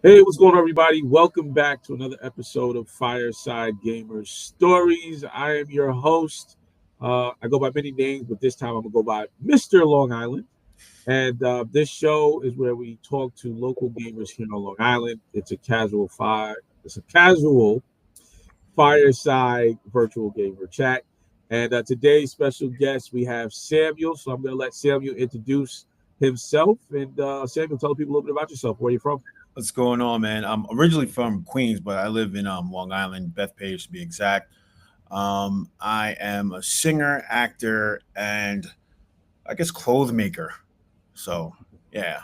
Hey, what's going on, everybody? Welcome back to another episode of Fireside Gamers Stories. I am your host. I go by many names, but this time I'm going to go by Mr. Long Island. And this show is where we talk to local gamers here on Long Island. It's a casual fireside virtual gamer chat. And today's special guest, we have Samuel. So I'm going to let Samuel introduce himself. And Samuel, tell people a little bit about yourself. Where are you from? What's going on, man? I'm originally from Queens, but I live in Long Island, Bethpage to be exact. I am a singer, actor, and I guess clothes maker. So, yeah.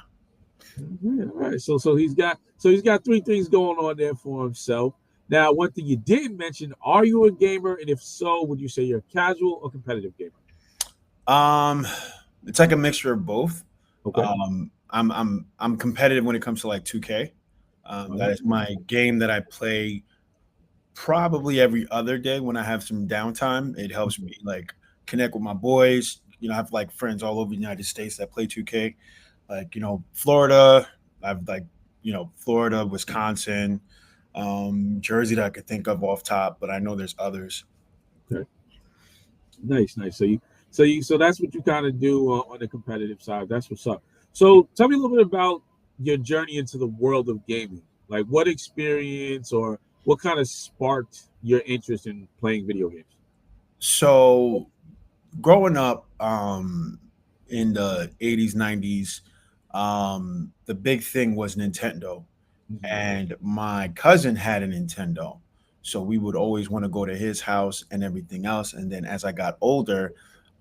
Yeah, all right. So he's got three things going on there for himself. Now, one thing you didn't mention: are you a gamer? And if so, would you say you're a casual or competitive gamer? Um, it's like a mixture of both. Okay. I'm competitive when it comes to like 2K. That is Oh, my game that I play probably every other day when I have some downtime. It helps me like connect with my boys. I have like friends all over the United States that play 2K. Like, Florida. I've like, Florida, Wisconsin, Jersey that I could think of off top, but I know there's others. okay. Nice, nice. So that's what you kind of do on the competitive side. That's what's up. So tell me a little bit about your journey into the world of gaming. Like, what experience or what kind of sparked your interest in playing video games? So growing up in the 80s, 90s, the big thing was Nintendo. Mhm. And my cousin had a Nintendo. So we would always want to go to his house and everything else. And then as I got older,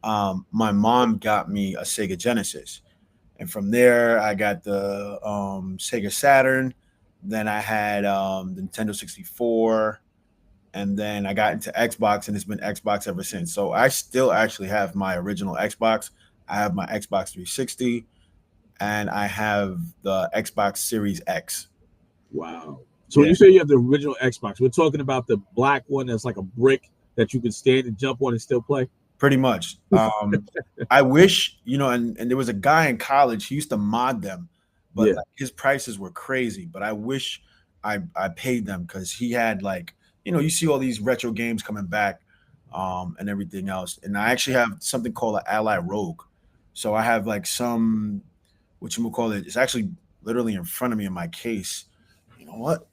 my mom got me a Sega Genesis. And from there, I got the Sega Saturn. Then I had the Nintendo 64. And then I got into Xbox, and it's been Xbox ever since. So I still actually have my original Xbox. I have my Xbox 360, and I have the Xbox Series X. Wow. So when Yeah. you say you have the original Xbox, we're talking about the black one that's like a brick that you can stand and jump on and still play. Pretty much. I wish, and there was a guy in college, he used to mod them, but Yeah. like his prices were crazy. But I wish I paid them because he had like, you see all these retro games coming back, and everything else. And I actually have something called an Ally Rogue. So I have like some what you would call it. It's actually literally in front of me in my case. You know what?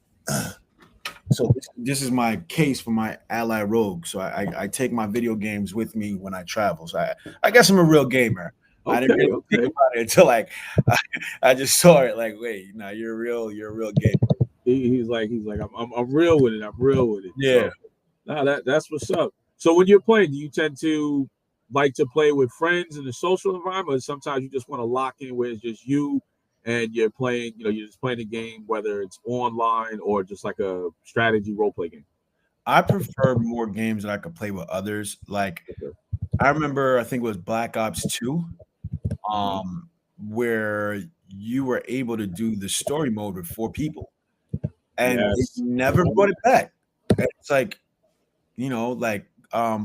So this is my case for my Ally Rogue. So I take my video games with me when I travel. So I guess I'm a real gamer. I didn't Okay. really think Okay. about it until like I just saw it. Like, wait, no, you're a real gamer. He's like I'm real with it. I'm real with it. Yeah. So that's what's up. So when you're playing, do you tend to like to play with friends in the social environment, or sometimes you just want to lock in where it's just you and you're playing? You're just playing a game, whether it's online or just like a strategy role play game. I prefer more games that I could play with others. Like Okay. I remember, I think it was Black Ops 2, Mhm. where you were able to do the story mode with four people, and they Yes. never brought it back. It's like like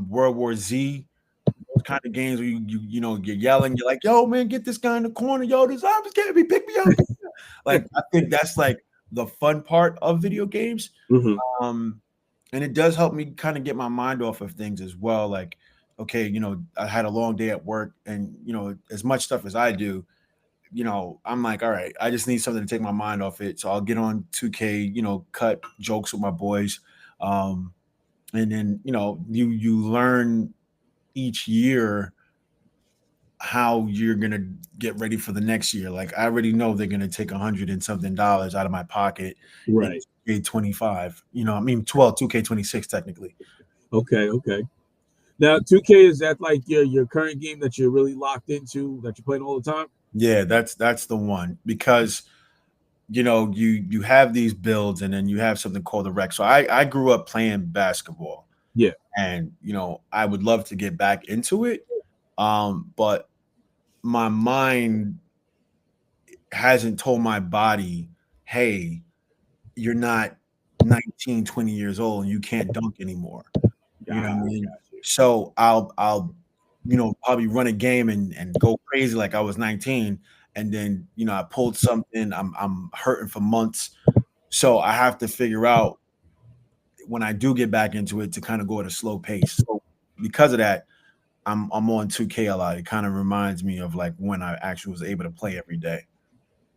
World War Z, those kind of games where you're yelling, you're like, "Yo, man, get this guy in the corner, yo, this arm is getting me, pick me up." Like I think that's like the fun part of video games. Hmm. Um, and it does help me kind of get my mind off of things as well. Like, okay, I had a long day at work, and as much stuff as I do, I'm like, all right, I just need something to take my mind off it. So I'll get on 2K, cut jokes with my boys. Um, and then you learn each year how you're gonna get ready for the next year. Like I already know they're gonna take 100 and something dollars out of my pocket in Right. 2K25. I mean 12, 2K26 technically. Okay. Okay. Now, 2K, is that like your current game that you're really locked into, that you're playing all the time? Yeah, that's the one because you have these builds and then you have something called a rec. So I grew up playing basketball, Yeah. and I would love to get back into it. But my mind hasn't told my body, hey, you're not 19, 20 years old and you can't dunk anymore. You know what I mean? Got you. So I'll probably run a game and go crazy like I was 19, and then I pulled something, I'm hurting for months, So I have to figure out when I do get back into it to kind of go at a slow pace. So because of that, I'm on 2K a lot. It kind of reminds me of like when I actually was able to play every day.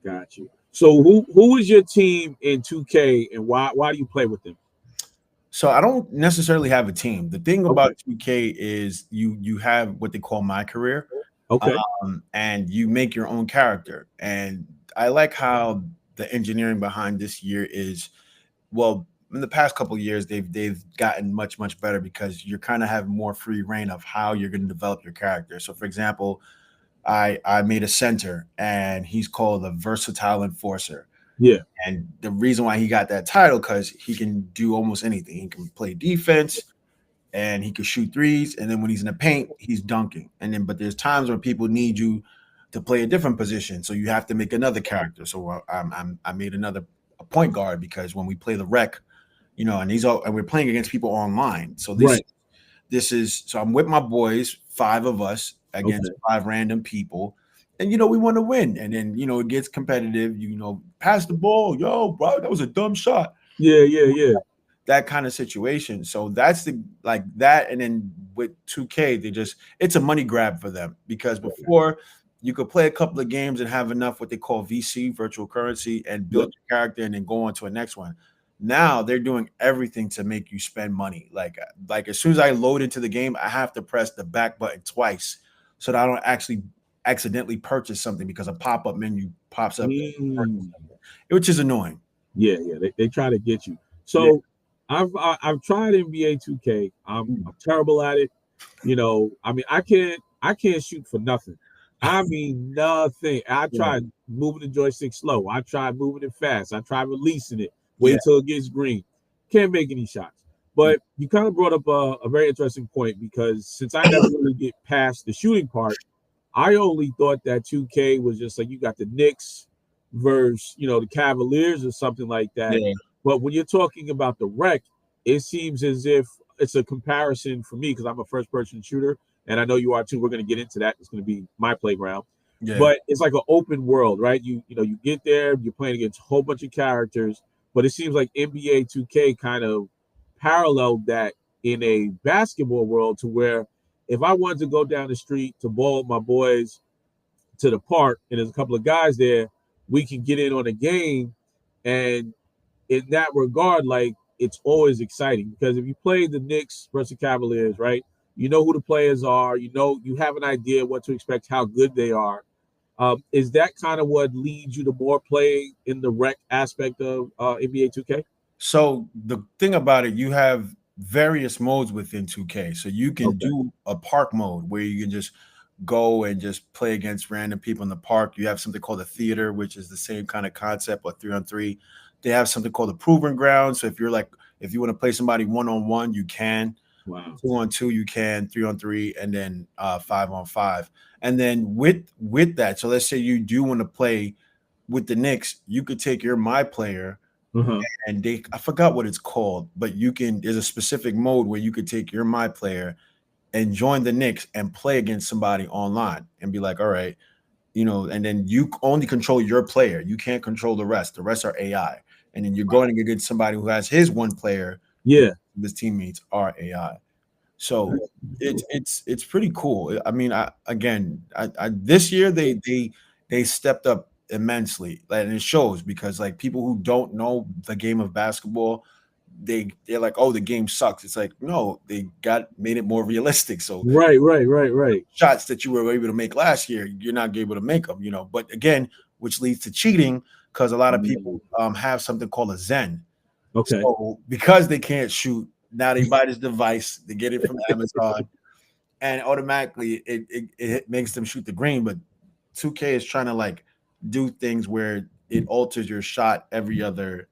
Got you. So who is your team in 2K, and why do you play with them? So I don't necessarily have a team. The thing about Okay. 2K is you have what they call my career, Okay. and you make your own character. And I like how the engineering behind this year is well. In the past couple of years, they've gotten much better because you're kind of have more free reign of how you're going to develop your character. So, for example, I made a center, and he's called a versatile enforcer. Yeah. And the reason why he got that title because he can do almost anything. He can play defense, and he can shoot threes. And then when he's in the paint, he's dunking. And then, but there's times when people need you to play a different position, so you have to make another character. So I made another a point guard because when we play the rec, and these all and we're playing against people online. So this Right. this is so I'm with my boys, five of us against Okay. five random people. And we want to win. And then, it gets competitive, pass the ball, yo, bro, that was a dumb shot. Yeah. Yeah. Yeah. That kind of situation. So that's the like that. And then with 2K, it's a money grab for them because before you could play a couple of games and have enough what they call VC, virtual currency, and Yep. build your character and then go on to a next one. Now they're doing everything to make you spend money. Like as soon as I load into the game, I have to press the back button twice so that I don't actually accidentally purchase something because a pop-up menu pops up, Mm. which is annoying. Yeah. Yeah. They try to get you. Yeah. So I've tried NBA 2K. I'm terrible at it. I mean, I can't shoot for nothing. I mean nothing. I Yeah. tried moving the joystick slow. I tried moving it fast. I tried releasing it. Yeah. Wait till it gets green. Can't make any shots. But you kind of brought up a very interesting point because since I never really get past the shooting part, I only thought that 2K was just like you got the Knicks versus the Cavaliers or something like that. Yeah. But when you're talking about the rec, it seems as if it's a comparison for me because I'm a first person shooter and I know you are too. We're going to get into that. It's going to be my playground. Yeah. But it's like an open world, right? You get there, you're playing against a whole bunch of characters, but it seems like NBA 2K kind of paralleled that in a basketball world to where if I wanted to go down the street to ball with my boys to the park and there's a couple of guys there, we can get in on a game. And in that regard, like it's always exciting because if you play the Knicks versus Cavaliers, right? You know who the players are. You have an idea what to expect, how good they are. Is that kind of what leads you to more play in the rec aspect of NBA 2K? So the thing about it, you have various modes within 2K. So you can Okay. do a park mode where you can just go and just play against random people in the park. You have something called a theater, which is the same kind of concept, but 3-on-3. They have something called a proving ground. So if you want to play somebody 1-on-1, you can. Wow. 2-on-2, you can. 3-on-3, and then 5-on-5. And then with that, so let's say you do want to play with the Knicks, you could take your my player Uh-huh. and I forgot what it's called, but there's a specific mode where you could take your my player and join the Knicks and play against somebody online and be like, all right, and then you only control your player. You can't control the rest. The rest are AI. And then you're Wow. going against somebody who has his one player, Yeah. his teammates are AI. So That's it's cool. it's pretty cool. I mean, I this year they stepped up immensely, and it shows because like people who don't know the game of basketball, they're like, oh, the game sucks. It's like no, they made it more realistic. So Right, right, right, right. shots that you were able to make last year, you're not able to make them. But again, which leads to cheating because a lot of people have something called a Zen. Okay. So because they can't shoot, now they buy this device, they get it from Amazon, and automatically it makes them shoot the green. But 2K is trying to like do things where it alters your shot every other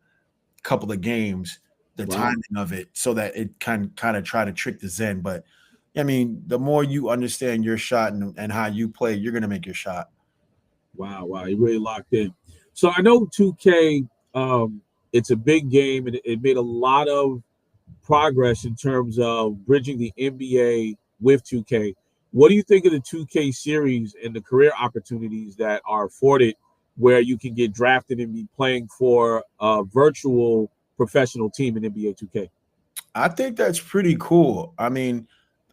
couple of games, the Wow. timing of it, so that it can kind of try to trick the Zen. But I mean, the more you understand your shot and how you play, you're gonna make your shot. Wow, wow, you really locked in. So I know 2K, it's a big game and it made a lot of progress in terms of bridging the NBA with 2K. What do you think of the 2K series and the career opportunities that are afforded where you can get drafted and be playing for a virtual professional team in NBA 2K. I think that's pretty cool. I mean,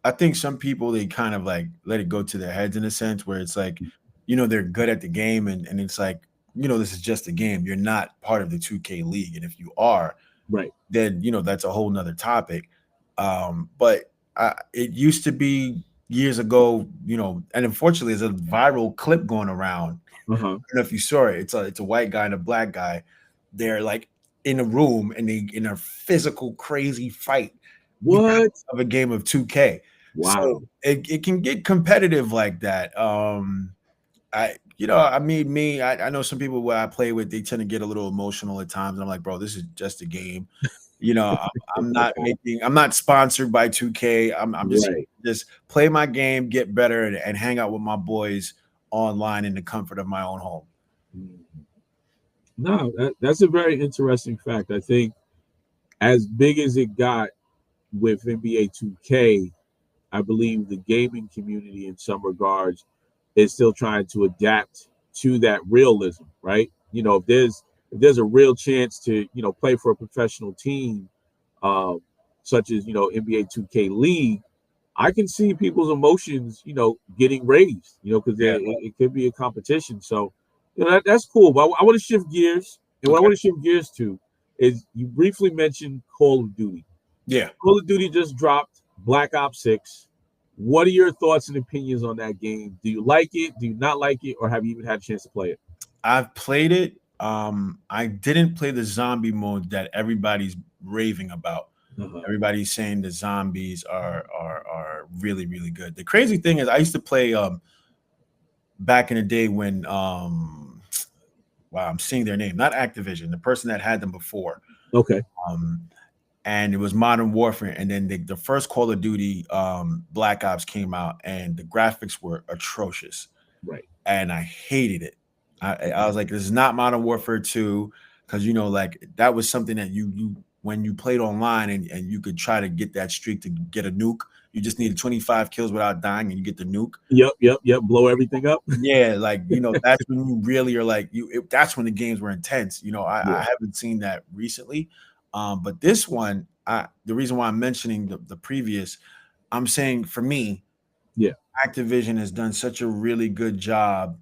I think some people they kind of like let it go to their heads in a sense where it's like, they're good at the game and it's like, this is just a game. You're not part of the 2K league. And if you are, Right. then that's a whole nother topic. But it used to be years ago, and unfortunately, there's a viral clip going around. Uh I huh. don't know if you saw it. It's a white guy and a black guy. They're like in a room and they in a physical crazy fight What? of a game of 2K. So Wow. it can get competitive like that. I mean, I know some people where I play with, they tend to get a little emotional at times. And I'm like, bro, this is just a game. I'm not sponsored by 2K. I'm Right. just play my game, get better, and hang out with my boys online in the comfort of my own home. No, that's a very interesting fact. I think as big as it got with NBA 2K, I believe the gaming community in some regards is still trying to adapt to that realism, right? If there's a real chance to play for a professional team, uh, such as NBA 2K League, I can see people's emotions, getting raised, because Yeah. it could be a competition. So, that's cool. But I want to shift gears, and what I Okay. want to shift gears to is you briefly mentioned Call of Duty. Yeah. Call of Duty just dropped Black Ops 6. What are your thoughts and opinions on that game? Do you like it? Do you not like it? Or have you even had a chance to play it? I've played it. I didn't play the zombie mode that everybody's raving about. Uh-huh. Everybody's saying the zombies are really really good. The crazy thing is, I used to play back in the day when wow, I'm seeing their name, not Activision, the person that had them before. Okay. Um, and it was Modern Warfare, and then the first Call of Duty Black Ops came out, and the graphics were atrocious, Right. and I hated it. I was like, this is not Modern Warfare 2, because like that was something that you when you played online and you could try to get that streak to get a nuke, you just needed 25 kills without dying and you get the nuke. Yep. Yep. Yep. Blow everything up. Yeah, like that's when you really are like that's when the games were intense. I Yeah. haven't seen that recently. But this one, the reason why I'm mentioning the previous, I'm saying for me, Yeah. Activision has done such a really good job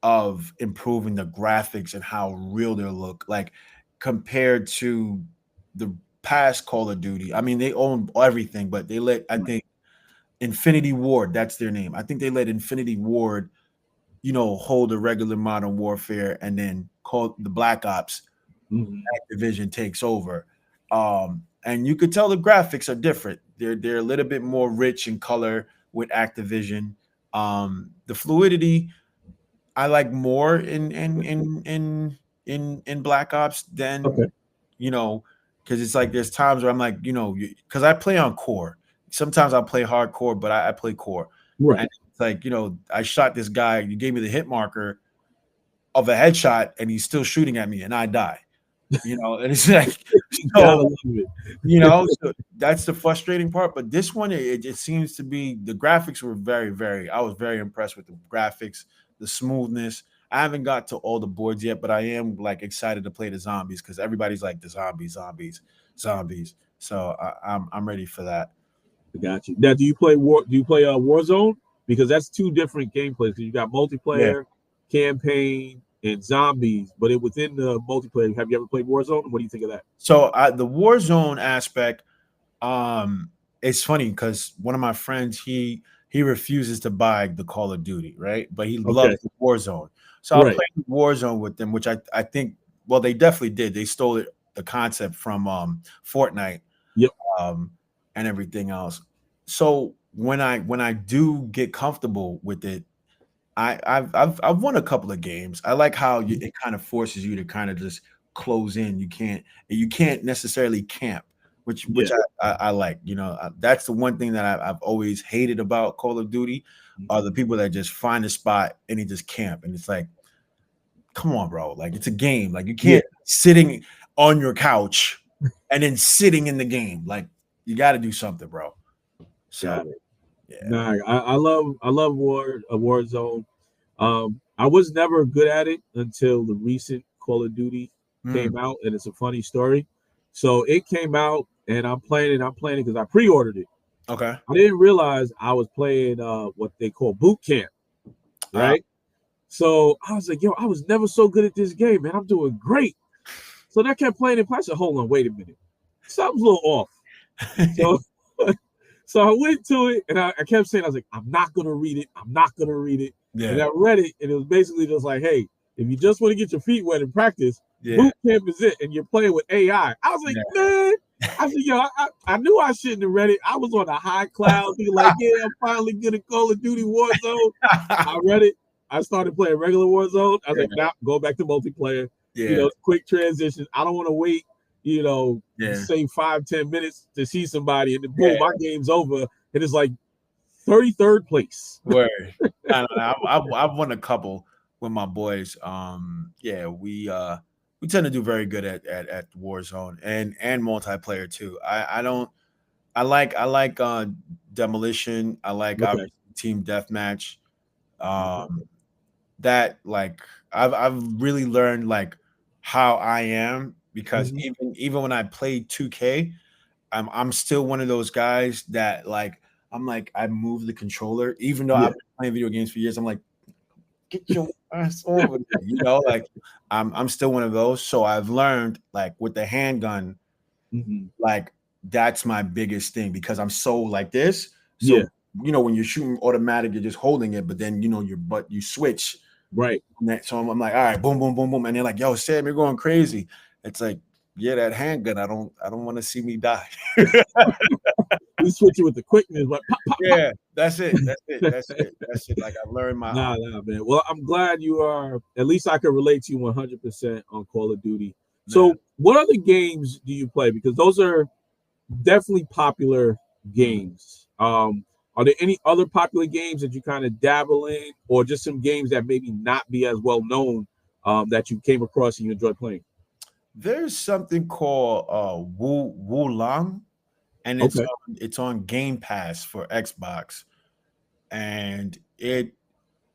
of improving the graphics and how real they look, like compared to the past Call of Duty. I mean, they own everything, but they let, I Right. think, Infinity Ward, that's their name. I think they let Infinity Ward, hold a regular Modern Warfare, and then call the Black Ops. Mhm. Activision takes over. And you could tell the graphics are different. They're a little bit more rich in color with Activision. The fluidity I like more in Black Ops than Okay. you know because it's like there's times where I'm like because I play on core. Sometimes I'll play hardcore, but I play core, and Right. it's like I shot this guy. You gave me the hit marker of a headshot, and he's still shooting at me, and I die. And it's like Gotta so. love it. So that's the frustrating part. But this one, it seems to be the graphics were very, very. I was very impressed with the graphics, the smoothness. I haven't got to all the boards yet, but I am like excited to play the zombies because everybody's like the zombies, zombies, zombies. So I'm ready for that. I got you. Now, do you play Warzone? Because that's two different gameplays. You got Yeah. multiplayer, campaign, and zombies. But within the multiplayer, have you ever played Warzone? What do you think of that? So the Warzone aspect, Um, it's funny because one of my friends he refuses to buy the Call of Duty, right? But he Okay. loves the Warzone. So I Right. played Warzone with them, which I think well they definitely did. They stole the concept from Fortnite Yep. um and everything else. So when I do get comfortable with it, I've won a couple of games. I like how it kind of forces you to kind of just close in. You can't necessarily camp, which Yeah. I like. That's the one thing that I've always hated about Call of Duty are the Mhm. people that just find a spot and they just camp, and it's like, come on, bro, like it's a game. Like you Yeah. can't sitting on your couch and then sitting in the game. Like you got to do something, bro. So Got it. yeah, Nah, I love Warzone. I was never good at it until the recent Call of Duty Mm, came out, and it's a funny story. So it came out, and I'm playing it. I'm playing it because I pre-ordered it. okay. I didn't realize I was playing what they call boot camp, Uh, right? So I was like, yo, I was never so good at this game, man. I'm doing great. So I kept playing it. I said, hold on, wait a minute. Something's a little off. So so I went to it and I kept saying, I was like, I'm not gonna read it. I'm not gonna read it. And yeah, I read it, and it was basically just like, hey, if you just want to get your feet wet in practice, yeah, boot camp is it, and you're playing with AI. I was like, yeah. man, I said, yo, I knew I shouldn't have read it. I was on a high cloud, being like, yeah, I'm finally good at Call of Duty Warzone. I read it. I started playing regular Warzone. I was Yeah, like, now go back to multiplayer. yeah, Quick transition. I don't want to wait. yeah, Say 5-10 minutes to see somebody, and then boom, yeah. my game's over, and it's like 33rd place. Word. I don't know. I've won a couple with my boys. Yeah, we tend to do very good at Warzone and multiplayer too. I don't. I like demolition. I like Okay. obviously team deathmatch. Um, that like I've really learned like how I am because Mhm. even when I play 2K, I'm still one of those guys that like I'm like I move the controller even though Yeah. I've been playing video games for years. I'm like, get your ass over there, like I'm still one of those. So I've learned like with the handgun, Mhm. like that's my biggest thing because I'm so like this. Yeah. So when you're shooting automatic, you're just holding it, but then you switch. Right. So I'm like, all right, boom, boom, boom, boom, and they're like, yo, Sam, you're going crazy. It's like, yeah, that handgun. I don't want to see me die. We switch it with the quickness, like pop, pop, pop. Yeah, that's it. That's it. That's it. That's it. Like I've learned my Nah, man. Well, I'm glad you are. At least I can relate to you 100% on Call of Duty. yeah. So, what other games do you play? Because those are definitely popular games. Are there any other popular games that you kind of dabble in, or just some games that maybe not be as well known that you came across and you enjoy playing? There's something called Wu Lang, and Okay. it's on Game Pass for Xbox, and it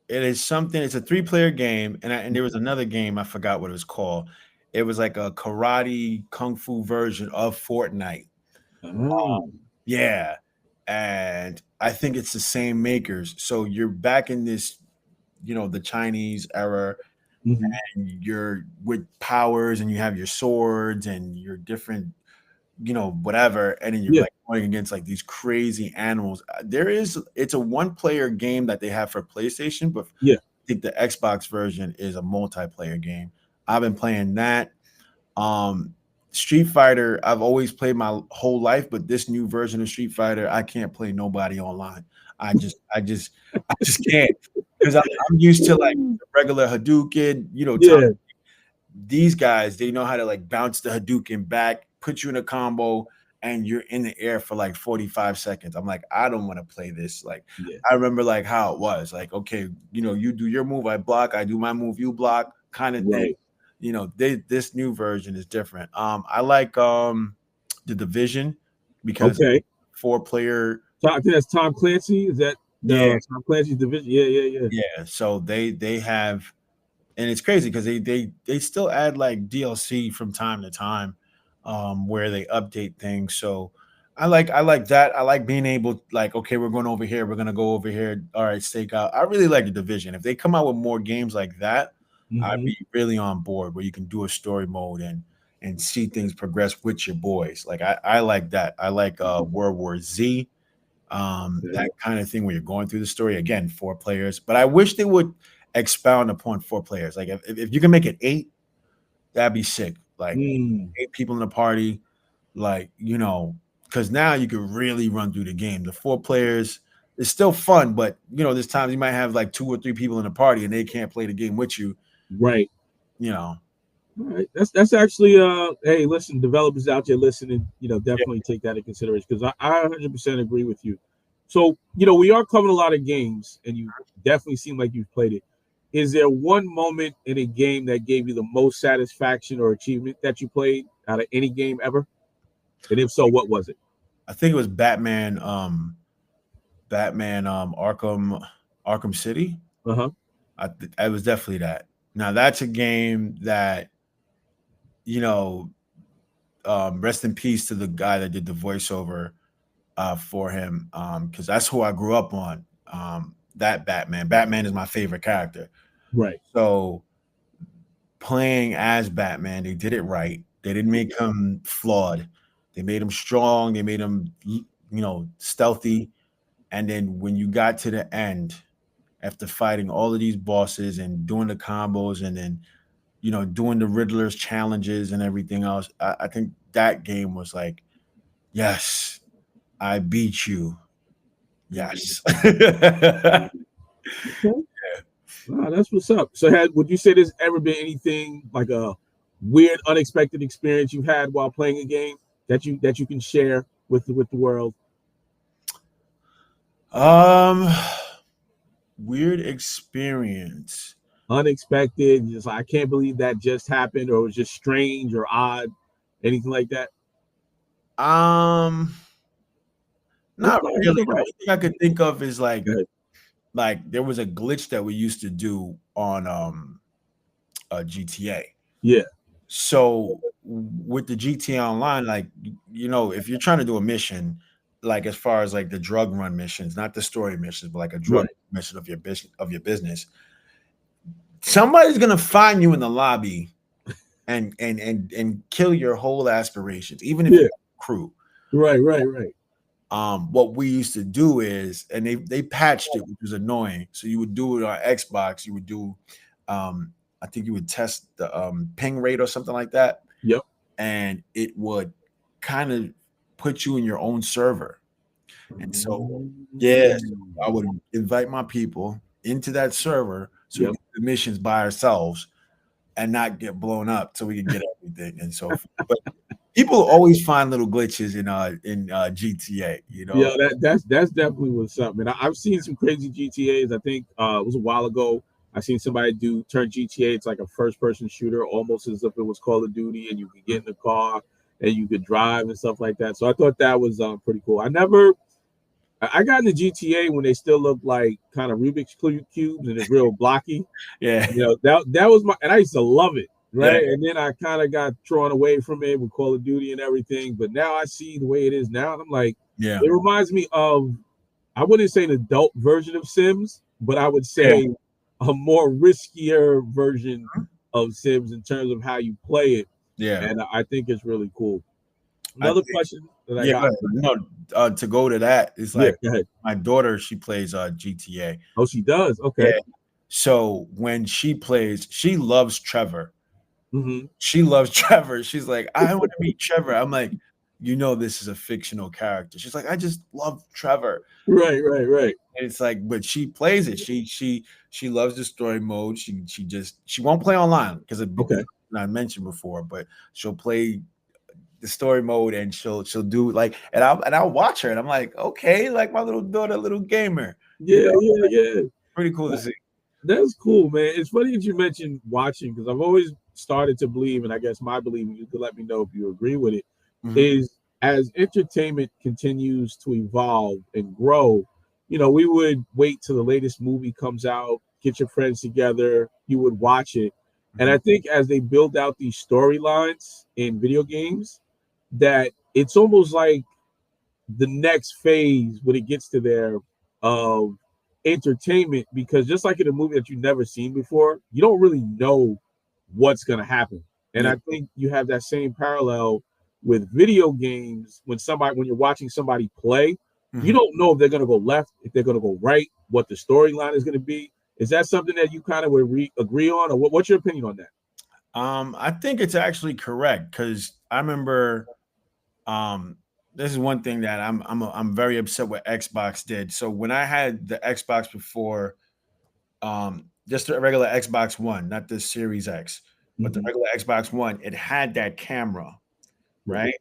is something. It's a 3-player game, and there was another game I forgot what it was called. It was like a karate kung fu version of Fortnite. Oh. Yeah, and I think it's the same makers. So you're back in this, the Chinese era, Mhm. and you're with powers, and you have your swords and your different, whatever, and then you're Yeah. like going against like these crazy animals. It's a 1-player game that they have for PlayStation, but I Yeah. think the Xbox version is a multiplayer game. I've been playing that. Um, Street Fighter, I've always played my whole life, but this new version of Street Fighter, I can't play nobody online. I just can't because I'm used to like the regular Hadouken. Yeah. These guys, they know how to like bounce the Hadouken back, put you in a combo, and you're in the air for like 45 seconds. I'm like, I don't want to play this. Like, Yeah. I remember like how it was. Like, okay, you do your move, I block, I do my move, you block, kind of thing. Right. This new version is different. I like the Division because Okay. 4-player. So I think that's Tom Clancy. Is that Yeah, the Tom Clancy's division? Yeah. Yeah. Yeah. yeah. So they have, and it's crazy because they still add like DLC from time to time, where they update things. So I like that. I like being able like, okay, we're going over here, we're gonna go over here. All right, stake out. I really like the Division. If they come out with more games like that, I'd Hmm. be really on board where you can do a story mode and see things progress with your boys. Like I like that. I like World War Z, Okay. that kind of thing where you're going through the story again, 4 players. But I wish they would expound upon 4 players. Like if you can make it 8, that'd be sick. Like Mm, 8 people in the party, like because now you could really run through the game. The 4 players, it's still fun, but there's times you might have like 2 or 3 people in the party and they can't play the game with you. right. You know, All right. That's actually hey, listen, developers out there listening, yeah. definitely take that in consideration because I 100% agree with you. So, we are covering a lot of games and you definitely seem like you've played it. Is there one moment in a game that gave you the most satisfaction or achievement that you played out of any game ever? And if so, what was it? I think it was Batman, Arkham City. Uh-huh. I was definitely that. Now that's a game that, you know, rest in peace to the guy that did the voiceover for him, because that's who I grew up on. That Batman. Batman is my favorite character. Right. So playing as Batman, they did it right. They didn't make him flawed. They made him strong. They made him, stealthy. And then when you got to the end, after fighting all of these bosses and doing the combos, and then doing the Riddler's challenges and everything else, I think that game was like, yes, I beat you. Yes. Okay. Wow, that's what's up. So, would you say there's ever been anything like a weird, unexpected experience you've had while playing a game that you can share with the world? um, Weird experience. Unexpected, just like I can't believe that just happened, or it was just strange or odd, anything like that. Um, It's Not fine. It's really. all The right. only thing I could think of is Go ahead. like there was a glitch that we used to do on GTA. Yeah. So with the GTA Online, like if you're trying to do a mission, like as far as like the drug run missions, not the story missions, but like a drug Right. mission of your business, somebody's gonna find you in the lobby and kill your whole aspirations, even if you Yeah. have a crew. Right. Right. Right. What we used to do is, and they patched it, which was annoying. So you would do it on Xbox. You would do, I think you would test the ping rate or something like that, Yep. and it would kind of put you in your own server. And so, yeah, so I would invite my people into that server so we Yep. could do the missions by ourselves and not get blown up, so we can get everything and so forth. But people always find little glitches in GTA. Yeah, that's definitely what's something. I've seen some crazy GTA's. I think it was a while ago. I seen somebody turn GTA. It's like a first person shooter, almost as if it was Call of Duty, and you could get in the car and you could drive and stuff like that. So I thought that was pretty cool. I got into GTA when they still looked like kind of Rubik's cubes and it's real blocky. Yeah, That was and I used to love it, yeah, right? And then I kind of got drawn away from it with Call of Duty and everything. But now I see the way it is now, and I'm like, yeah, it reminds me of, I wouldn't say an adult version of Sims, but I would yeah, say a more riskier version of Sims in terms of how you play it, yeah. and I think it's really cool. I Another think, question that I yeah. Go got ahead. for you. No, to go to that is Yeah, like go ahead. my daughter. She plays GTA. Oh, she does. Okay. Yeah. So when she plays, she loves Trevor. Hmm. She loves Trevor. She's like, I want to meet Trevor. I'm like, this is a fictional character. She's like, I just love Trevor. Right, right, right. And it's like, but she plays it. She loves the story mode. She won't play online because Okay. I mentioned before, but she'll play the story mode and she'll do like, and I'll watch her and I'm like, okay, like my little daughter, little gamer, Yeah, yeah, yeah. pretty cool to see. That's cool, man. It's funny that you mentioned watching because I've always started to believe, and I guess my belief, and you could let me know if you agree with it, Mhm. is as entertainment continues to evolve and grow, we would wait till the latest movie comes out, get your friends together, you would watch it. And I Mhm. think as they build out these storylines in video games, that it's almost like the next phase when it gets to there of entertainment, because just like in a movie that you've never seen before, you don't really know what's going to happen. And Yeah. I think you have that same parallel with video games. When you're watching somebody play, you Mhm. don't know if they're going to go left, if they're going to go right, what the storyline is going to be. Is that something that you kind of would agree on, or what's your opinion on that? I think it's actually correct because I remember um this is one thing that I'm very upset what Xbox did. So when I had the Xbox before, just the regular Xbox One, not the Series X, but the Hmm. regular Xbox One, it had that camera, Right. right?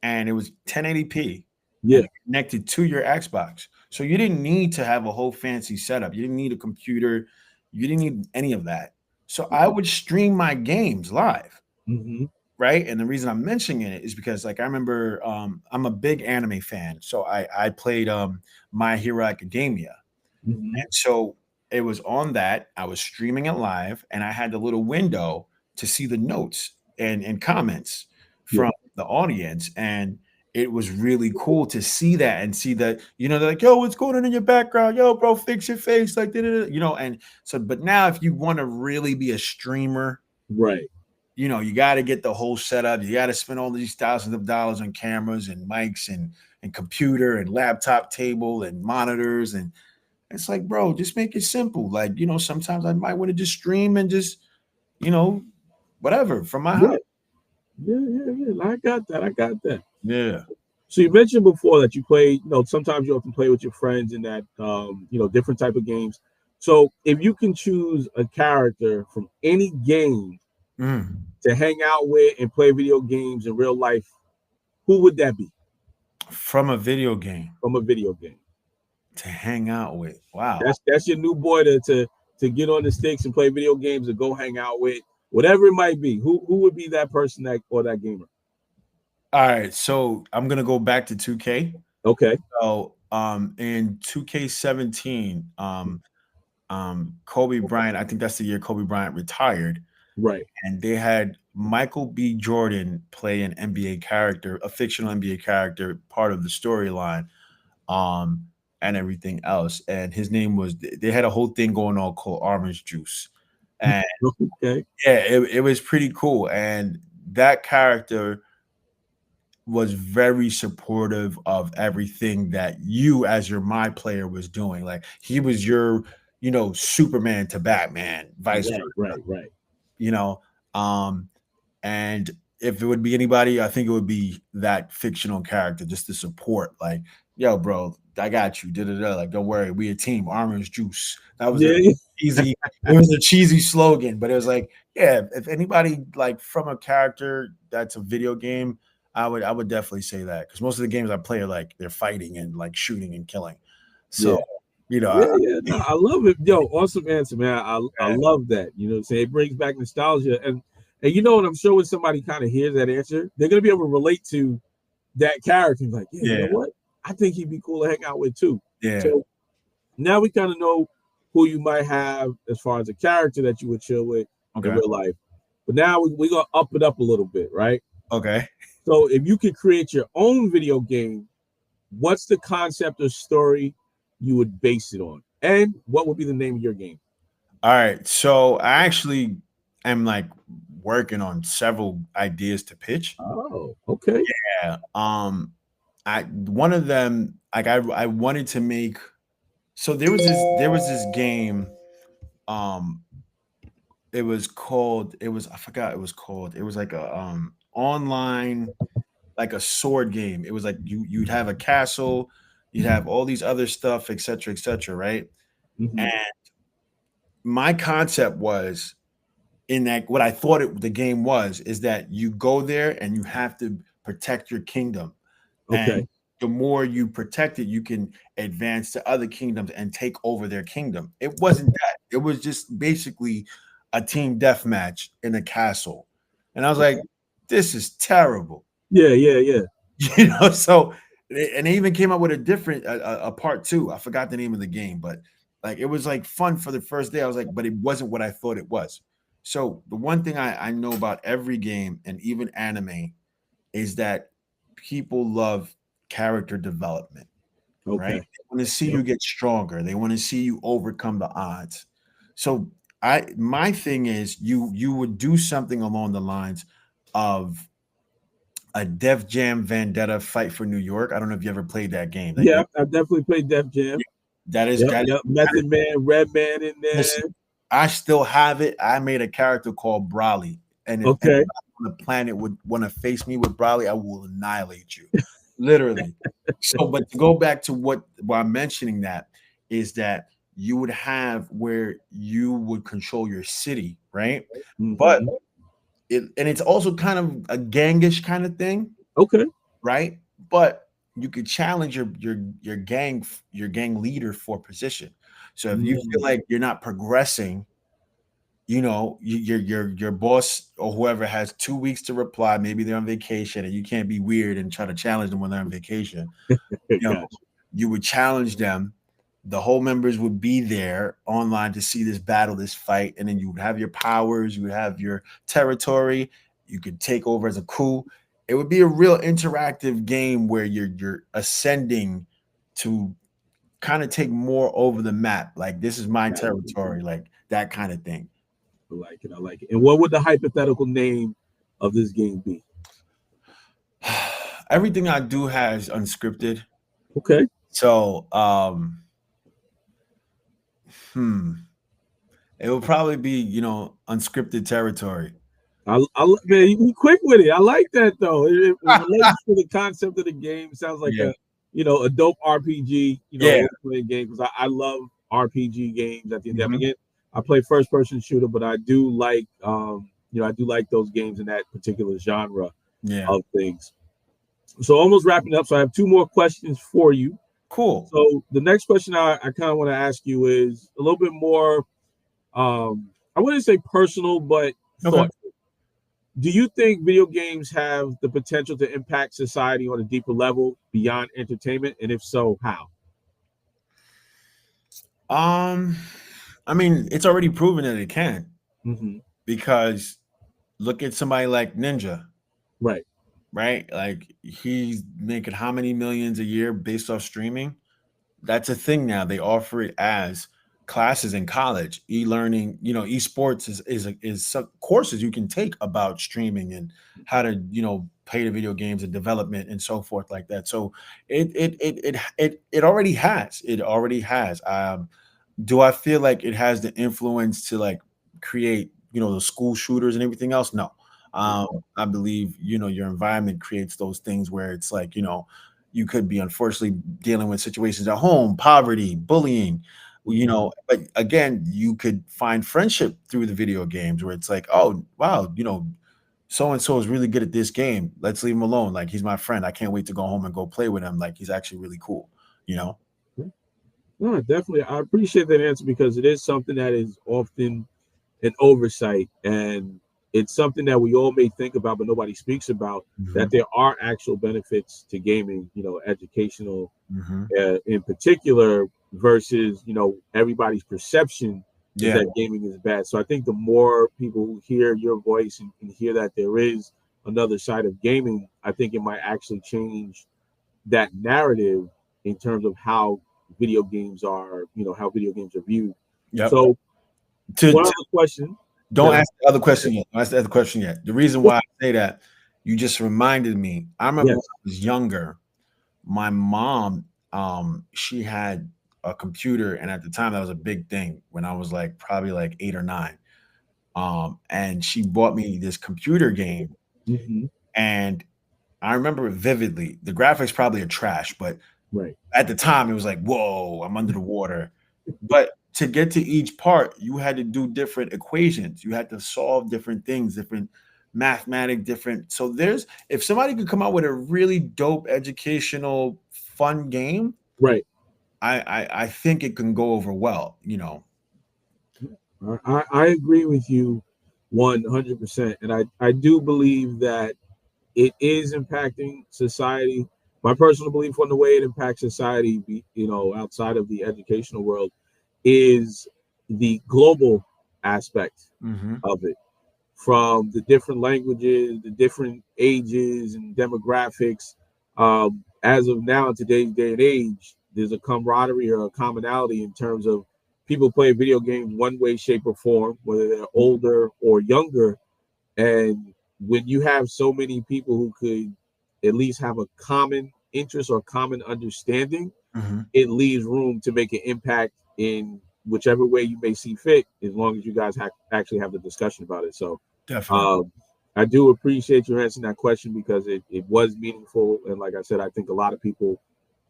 And it was 1080p and Yeah. it connected to your Xbox. So you didn't need to have a whole fancy setup. You didn't need a computer. You didn't need any of that. So I would stream my games live, Hmm. right? And the reason I'm mentioning it is because like I remember I'm a big anime fan. So I played My Hero Academia. Hmm. And so it was on that. I was streaming it live, and I had the little window to see the notes and comments Yeah. from the audience. And it was really cool to see that and see that, they're like, yo, what's going on in your background? Yo, bro, fix your face. Like, da-da-da, and so, but now if you want to really be a streamer, Right. you got to get the whole setup. You got to spend all these thousands of dollars on cameras and mics and computer and laptop table and monitors. And it's like, bro, just make it simple. Like, sometimes I might want to just stream and just, you know, whatever from my Yeah. house. Yeah. I got that. I got that. Yeah. So you mentioned before that you play, sometimes you often play with your friends in that, different type of games. So if you can choose a character from any game Mm. to hang out with and play video games in real life, who would that be From a video game from a video game? to hang out with. Wow. That's your new boy to get on the sticks and play video games or go hang out with, whatever it might be. Who would be that person that or that gamer? All right. So I'm gonna go back to 2K. Okay. So in 2K17, Kobe Bryant, I think that's the year Kobe Bryant retired. Right. And they had Michael B. Jordan play an NBA character, a fictional NBA character, part of the storyline, um, and everything else. And his name was, they had a whole thing going on called Orange Juice. And Okay. yeah, it was pretty cool. And that character was very supportive of everything that you, as your my player, was doing. Like he was your, Superman to Batman, vice versa, Right. you know. Um, And if it would be anybody, I think it would be that fictional character just to support. Like, yo, bro, I got you. Da-da-da. Like, don't worry, we a team. Orange juice. That was a Yeah. cheesy. It was a cheesy slogan, but it was like, yeah. If anybody like from a character that's a video game, I would definitely say that because most of the games I play are like they're fighting and like shooting and killing. Yeah. So I, No, I love it. Yo, awesome answer, man. I I, love that. What I'm saying? It brings back nostalgia. And you know what? I'm sure when somebody kind of hears that answer, they're gonna be able to relate to that character. Like, yeah, you know yeah, what? I think he'd be cool to hang out with too. yeah. So now we kind of know who you might have as far as a character that you would chill with in Okay, real life. But now we're gonna up it up a little bit, right? okay. So if you could create your own video game, what's the concept or story you would base it on? And what would be the name of your game? All right. So I actually am like working on several ideas to pitch. Oh, okay. Yeah. I one of them like I wanted to make so there was this game. Um I forgot it was called. It was like a online like a sword game. It was like you'd have a castle, you'd have all these other stuff, et cetera, right? Mm-hmm. And my concept was in that what I thought the game was is that you go there and you have to protect your kingdom. And Okay. the more you protect it, you can advance to other kingdoms and take over their kingdom. It wasn't that. It was just basically a team deathmatch in a castle. And I was like, Okay. this is terrible. Yeah. So and they even came up with a different a part two. I forgot the name of the game, but like it was like fun for the first day. I was like, but it wasn't what I thought it was. So the one thing I know about every game and even anime is that people love character development, right? Okay. They want to see Yep. you get stronger. They want to see you overcome the odds. So my thing is you would do something along the lines of a Def Jam Vendetta Fight for New York. I don't know if you ever played that game. Like Yeah, I definitely played Def Jam. that is Yep. that is Yep. that is Method Man, Red Man in there. listen, I still have it. I made a character called Brawley. And if Okay. anybody on the planet would want to face me with Brawley, I will annihilate you. Literally. So, but to go back to why I'm mentioning that is that you would have where you would control your city, right? But Mm-hmm. it's also kind of a gangish kind of thing, Okay. right? But you could challenge your gang leader for position. So if you feel Mm. like you're not progressing, your boss or whoever has 2 weeks to reply. Maybe they're on vacation, and you can't be weird and try to challenge them when they're on vacation. You know, Gotcha. you would challenge them, the whole members would be there online to see this battle, this fight, and then you would have your powers, you would have your territory, you could take over as a coup. It would be a real interactive game where you're ascending to kind of take more over the map. Like this is my territory, like that kind of thing. I like it. I like it. And what would the hypothetical name of this game be? Everything I do has unscripted. Okay. So hmm. It will probably be, unscripted territory. Man, you quick with it. I like that though. It relates to the concept of the game. Sounds like Yeah. a dope RPG, Yeah. role playing game because I love RPG games. At the end, Mhm. again, I play first person shooter, but I do like, I do like those games in that particular genre Yeah. of things. So almost wrapping up. So I have two more questions for you. Cool. So the next question I kind of want to ask you is a little bit more, I wouldn't say personal, but Okay. thought. Do you think video games have the potential to impact society on a deeper level beyond entertainment? And if so, how? Um, I mean, it's already proven that it can Mm-hmm. because look at somebody like Ninja, Right. right? Like he's making how many millions a year based off streaming? That's a thing now. They offer it as classes in college, e-learning. Esports is some courses you can take about streaming and how to play the video games and development and so forth like that. So it already has. It already has. Do I feel like it has the influence to like create the school shooters and everything else? No. I believe your environment creates those things where it's like you could be unfortunately dealing with situations at home, poverty, bullying, but again, you could find friendship through the video games where it's like, oh, wow, so and so is really good at this game. Let's leave him alone. Like he's my friend. I can't wait to go home and go play with him. Like he's actually really cool, you know? No, definitely. I appreciate that answer because it is something that is often an oversight, and it's something that we all may think about, but nobody speaks about. That Hmm. there are actual benefits to gaming, educational Hmm. in particular, versus everybody's perception is Yeah. that gaming is bad. So I think the more people who hear your voice and hear that there is another side of gaming, I think it might actually change that narrative in terms of how video games are, how video games are viewed. Yep. So To, one to other question that Don't I ask the other question yet. Don't ask the other question yet. The reason why I say that, you just reminded me. I remember when yes. I was younger, my mom, she had a computer, and at the time that was a big thing when I was like probably like 8 or 9. And she bought me this computer game, Mm-hmm. and I remember it vividly. The graphics probably are trash, but Right. at the time it was like, whoa, I'm under the water. But to get to each part, you had to do different equations. You had to solve different things, different mathematic, different. So there's if somebody could come out with a really dope educational fun game, Right. I think it can go over well. I agree with you 100%. And I do believe that it is impacting society. My personal belief on the way it impacts society, outside of the educational world, is the global aspect Hmm. of it, from the different languages, the different ages and demographics. As of now, in today's day and age, there's a camaraderie or a commonality in terms of people playing video games one way, shape, or form, whether they're older or younger. And when you have so many people who could at least have a common interest or common understanding, Hmm. it leaves room to make an impact in whichever way you may see fit, as long as you guys actually have the discussion about it. So Definitely. um, I do appreciate you answering that question because it was meaningful. And like I said, I think a lot of people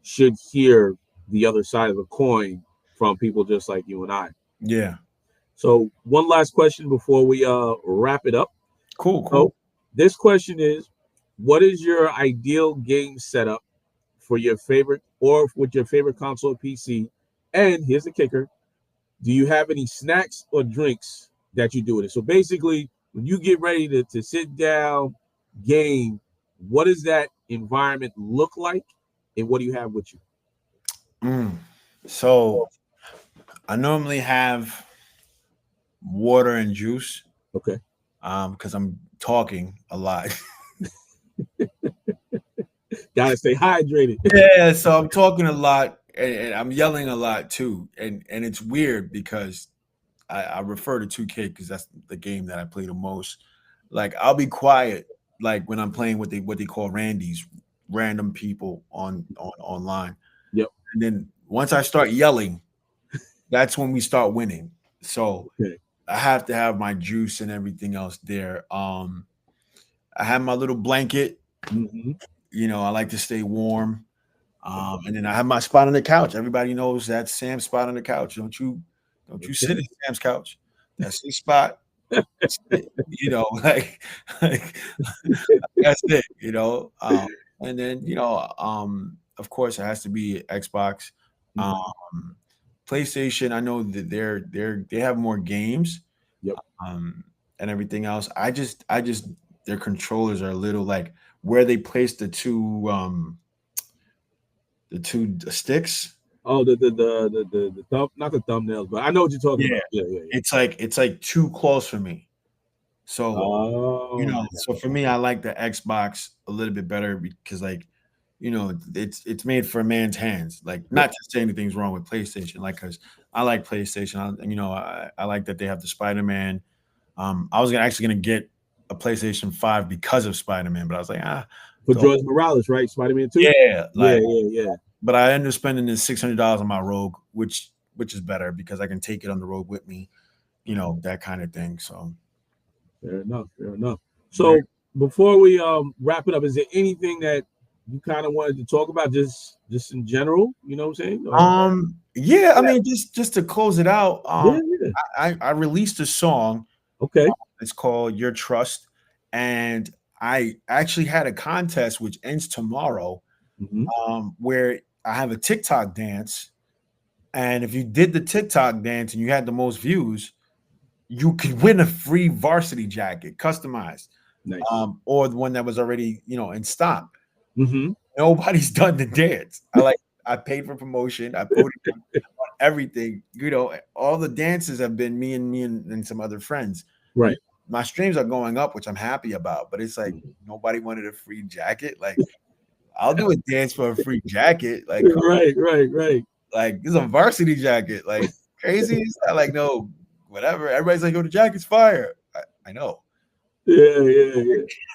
should hear the other side of the coin from people just like you and I. Yeah. So one last question before we wrap it up. Cool. So Cool. this question is, what is your ideal game setup for your favorite or with your favorite console or PC? And here's the kicker: do you have any snacks or drinks that you do with it? So basically, when you get ready to sit down, game, what does that environment look like, and what do you have with you? Mm. So I normally have water and juice Okay. because I'm talking a lot. Gotta stay hydrated. Yeah, so I'm talking a lot and I'm yelling a lot too. And it's weird because I refer to 2K because that's the game that I play the most. Like I'll be quiet like when I'm playing what they call randies, random people on online. Yep. And then once I start yelling, that's when we start winning. So Okay. I have to have my juice and everything else there. I have my little blanket. Hmm. I like to stay warm. And then I have my spot on the couch. Everybody knows that's Sam's spot on the couch. Don't you sit Okay. at Sam's couch. That's his spot. Sit, like that's it. And then of course, it has to be Xbox, Hmm. um, PlayStation. I know that they have more games, Yep. um, and everything else. I just their controllers are a little like where they place the two sticks. Oh, the thumb, not the thumbnails, but I know what you're talking Yeah, about. Yeah, yeah, yeah. it's like too close for me. So Oh, I got so for me, I like the Xbox a little bit better because it's made for a man's hands. Like you. not to say anything's wrong with PlayStation, like because I like PlayStation. I like that they have the Spider Man. I was actually gonna get a PlayStation 5 because of Spider Man, but I was like, For the George Morales, right? Spider Man 2? yeah, Yeah, like, yeah, yeah. but I ended up spending this $600 on my Rogue, which is better because I can take it on the road with me, that kind of thing. So Fair enough. Fair enough. there. So before we wrap it up, is there anything that you kind of wanted to talk about, just in general? You know what I'm saying? Or Yeah, I mean, just to close it out, yeah, yeah. I released a song. Okay. It's called Your Trust, and I actually had a contest which ends tomorrow, Hmm. where I have a TikTok dance, and if you did the TikTok dance and you had the most views, you could win a free varsity jacket, customized, Nice. or the one that was already in stock. Hmm. Nobody's done the dance. I paid for promotion. I put on everything. All the dances have been me and some other friends. Right. My streams are going up, which I'm happy about. But it's like Mhm. nobody wanted a free jacket. Like I'll do a dance for a free jacket. Like Right. Right. Right. this is a varsity jacket. Like crazy. It's not like no whatever. Everybody's like, "Yo, the jacket's fire." I know. Yeah. Yeah.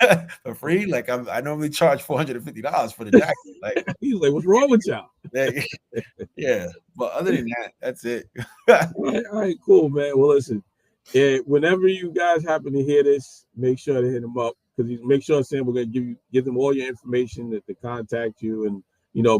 Yeah. For free. Like I normally charge $450 for the jacket. Like, He's like, "What's wrong with y'all?" like, yeah. But other than that, that's it. All right, cool, man. Well, listen, whenever you guys happen to hear this, make sure to hit him up because he's make sure Sam we're gonna give them all your information that to contact you and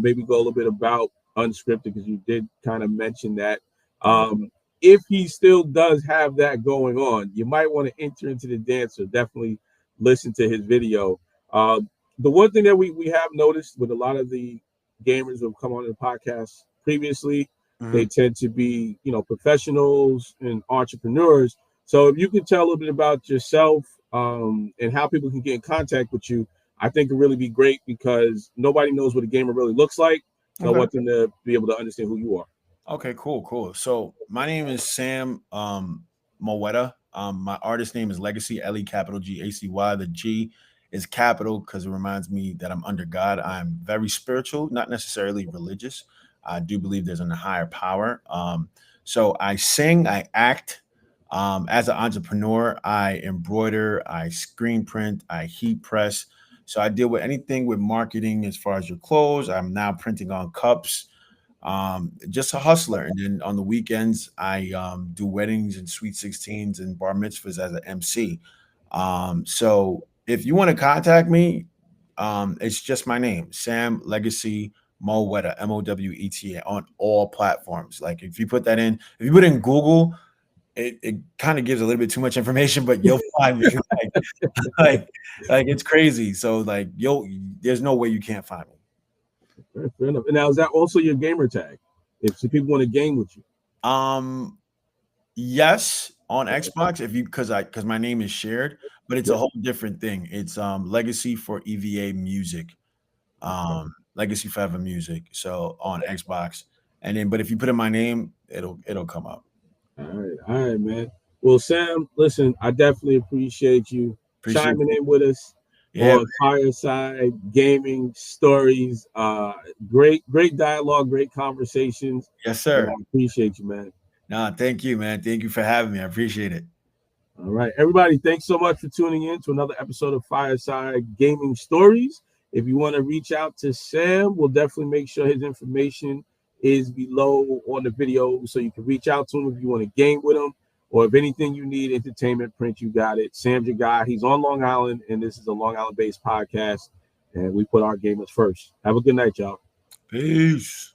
maybe go a little bit about unscripted because you did kind of mention that. Yeah. If he still does have that going on, you might want to enter into the dance. So definitely listen to his video. Uh, the one thing that we have noticed with a lot of the gamers who have come on the podcast previously, they Mhm. tend to be, professionals and entrepreneurs. So if you could tell a little bit about yourself and how people can get in contact with you, I think it really be great because nobody knows what a gamer really looks like. So I Okay. want them to be able to understand who you are. Okay, cool. So my name is Sam Moetta. My artist name is Legacy, Capital Gacy. The G is capital because it reminds me that I'm under God. I'm very spiritual, not necessarily religious. I do believe there's a higher power. So I sing, I act. As an entrepreneur, I embroider, I screen print, I heat press. So I deal with anything with marketing as far as your clothes. I'm now printing on cups, just a hustler. And then on the weekends, I do weddings and sweet 16s and bar mitzvahs as an MC. So if you want to contact me, it's just my name, Sam Legacy Mowetta, Moweta, on all platforms. Like if you put that in, if you put in Google, it kind of gives a little bit too much information, but you'll find me like like it's crazy. So like there's no way you can't find me. Fair enough. And now is that also your gamer tag? If some people want to game with you. Um, Yes, on Okay. Xbox if you because my name is shared, but it's a Yep. whole different thing. It's Legacy for EVA Music, Okay. Legacy Forever Music. So on Xbox, And then, but if you put in my name, it'll come up. All right, man. Well, Sam, listen, I definitely appreciate you Appreciate chiming it. in with us Yeah, on Fireside Gaming Stories. Great dialogue, great conversations, yes, and I sir. appreciate you, man. Nah, thank you, man. Thank you for having me. I appreciate it. All right, everybody, thanks so much for tuning in to another episode of Fireside Gaming Stories. If you want to reach out to Sam, we'll definitely make sure his information is below on the video so you can reach out to him if you want to game with him or if anything you need entertainment print, you got it. Sam's your guy. He's on Long Island, and this is a Long Island based podcast, and we put our gamers first. Have a good night, y'all. Peace.